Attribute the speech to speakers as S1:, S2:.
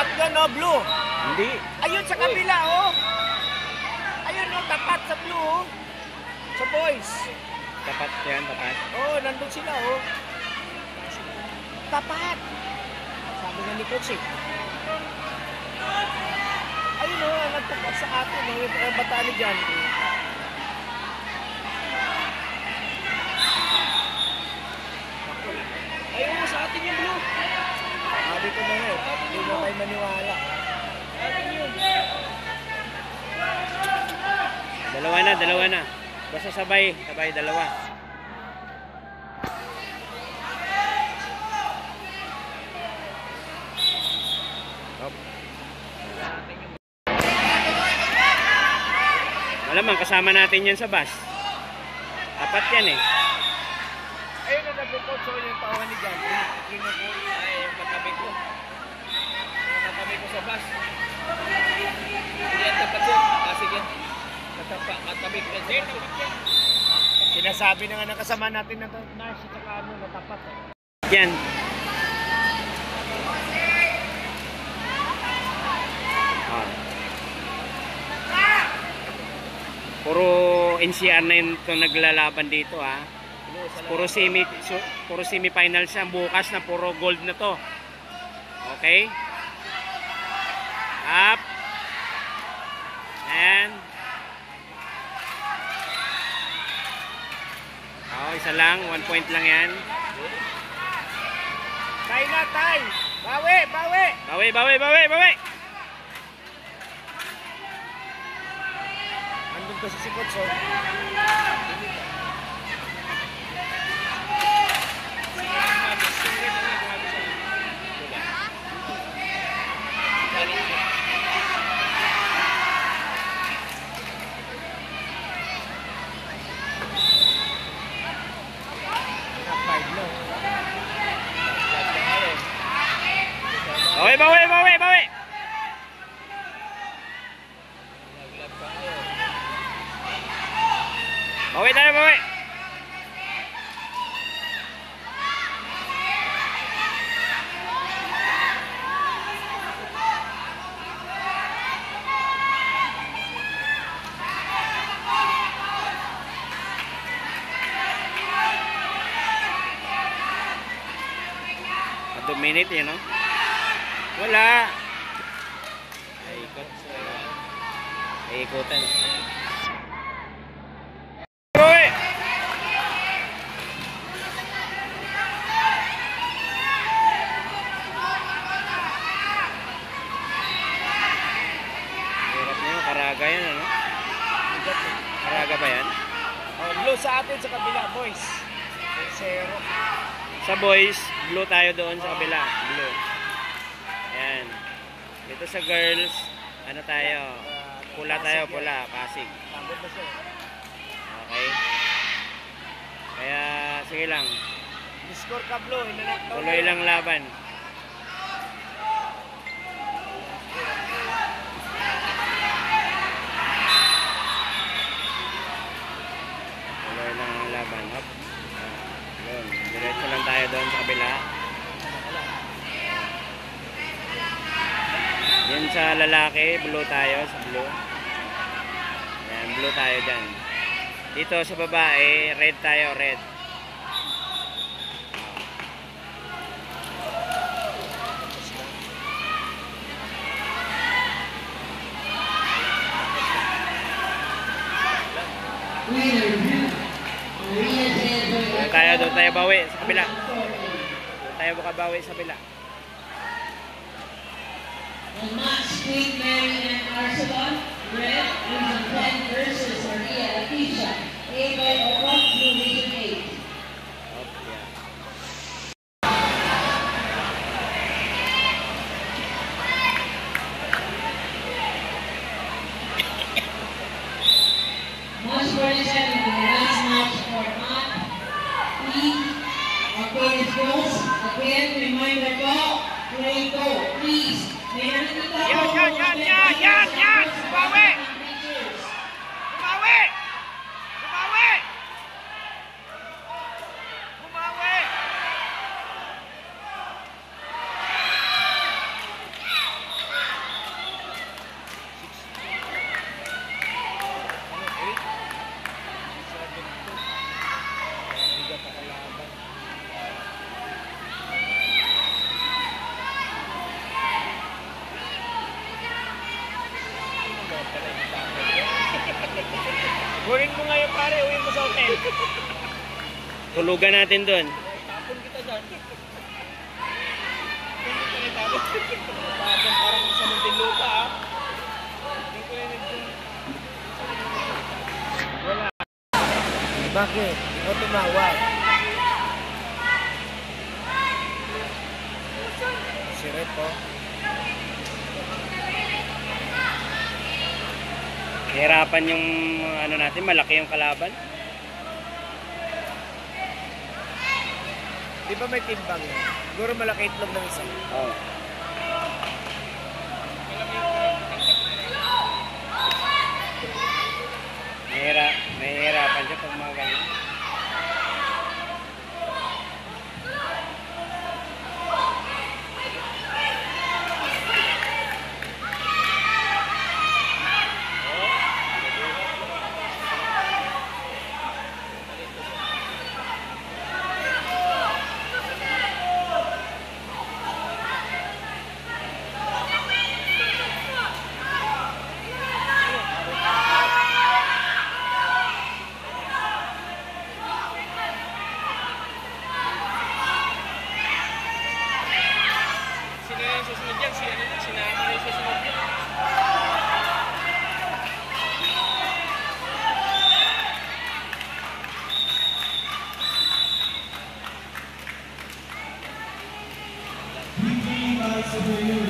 S1: Sikot doon, no? Blue.
S2: Hindi.
S1: Ayun sa kabila, oh. Ayun, no? Tapat sa blue, oh. Sa boys.
S2: Tapat yan, tapat.
S1: Oh, nandun sila, oh. Tapat. Sabi nga ni Coach, eh. Ayun, oh. Nagtapat sa atin, oh. Yung bataan ni John. Ayun, sa atin yung blue. Sabi ko na nga, eh. Hindi mo kayo maniwala.
S2: Dalawa na. Basta sabay dalawa. Hop. Malamang kasama natin yan sa bus. Apat yan eh.
S1: Ayun na nag-report so yung tawahan ni John. Ay, yung katabi ko. Yung katabi ko sa bus. Hindi yan tapat yun. Sige. Katabi ko yan. Sinasabi na nga ng kasama natin na nurse at saka ano, natapat.
S2: Yan. Puro NCR na yun ito naglalaban dito ha. Puro semi-finals siya. Bukas na puro gold na to. Okay? Up. And isa lang. 1 point lang yan.
S1: Tay na, tay! Bawi! Andun kasi si Coach, oh.
S2: Bawi! Bawi tayo, bawi! A 2 minute, you know? Wala. Ay, ikutan. Uy! Hirap niyo, Karaga yan, ano? Karaga ba yan?
S1: Oh, blue sa atin sa kabila, boys. 0.
S2: Sa boys, blue tayo doon sa kabila. Blue. Ayan. Dito sa girls, ano tayo? Pula tayo, pula. Pasig. Okay. Kaya, sige lang.
S1: Score ka, blue.
S2: Tuloy lang laban. Tuloy lang ang laban. Hop. Yun. Diretso lang tayo doon sa kabila. Yan sa lalaki, blue tayo, sa blue. Yan, blue tayo dyan. Dito sa babae, red tayo, red. Doon tayo bawi sa kabila. Doon tayo bukabawi sa kabila.
S3: On match between Mary and Arcelon, red, Region 10 versus Maria Leticia, A by Ocon, Blue Region 8. Match 47, the last match for Matt, okay, girls, again, reminder ko, play go, please.
S1: Yan! Bumawi!
S2: Tulugan natin doon.
S1: Tapon kita dyan. Tapon parang sa Muntinlupa ah. Hindi ko yun wala.
S4: Bakit? Ikaw tumawag. Si Rep po.
S2: Hirapan yung ano natin, malaki yung kalaban.
S4: Di ba may timbang yan? Siguro malaki itlog ng isa.
S2: Oo. May hirapan siya pag mga ganyan.
S1: Sino yung susunod yan? Sinama yung susunod yan.
S5: By Samuel